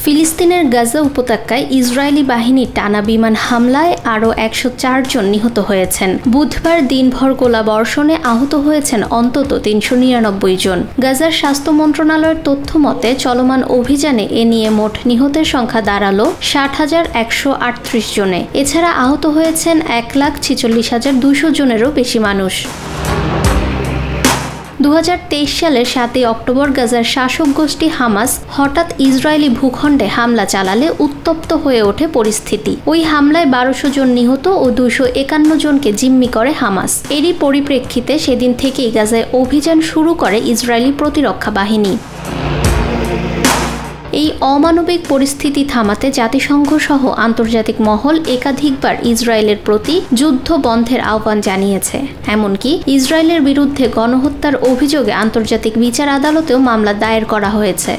ফিলিস্তিনের গাজা উপত্যকায় ইসরায়েলি বাহিনীর টানা বিমান হামলায় আরও ১০৪ জন নিহত হয়েছেন। বুধবার দিনভর গোলাবর্ষণে আহত হয়েছেন অন্তত ৩৯৯ জন। গাজার স্বাস্থ্য মন্ত্রণালয়ের তথ্য মতে চলমান অভিযানে এ নিয়ে মোট নিহতের সংখ্যা দাঁড়ালো ৬০,১৩৮ জনে। এছাড়া আহত হয়েছেন ১,৪৬,২০০ জনেরও বেশি মানুষ। ২০২৩ সালের ৭ই অক্টোবর গাজার শাসক গোষ্ঠী হামাস হঠাৎ ইসরায়েলি ভূখণ্ডে হামলা চালালে উত্তপ্ত হয়ে ওঠে পরিস্থিতি। ওই হামলায় ১২০০ জন নিহত ও ২৫১ জনকে জিম্মি করে হামাস। এরই পরিপ্রেক্ষিতে সেদিন থেকেই গাজায় অভিযান শুরু করে ইসরায়েলি প্রতিরক্ষা বাহিনী। এই অমানবিক পরিস্থিতি থামাতে জাতিসংঘ সহ আন্তর্জাতিক মহল একাধিকবার ইসরায়েলের প্রতি যুদ্ধ বন্ধের আহ্বান জানিয়েছে। এমনকি ইসরায়েলের বিরুদ্ধে গণহত্যার অভিযোগে আন্তর্জাতিক বিচার আদালতেও মামলা দায়ের করা হয়েছে।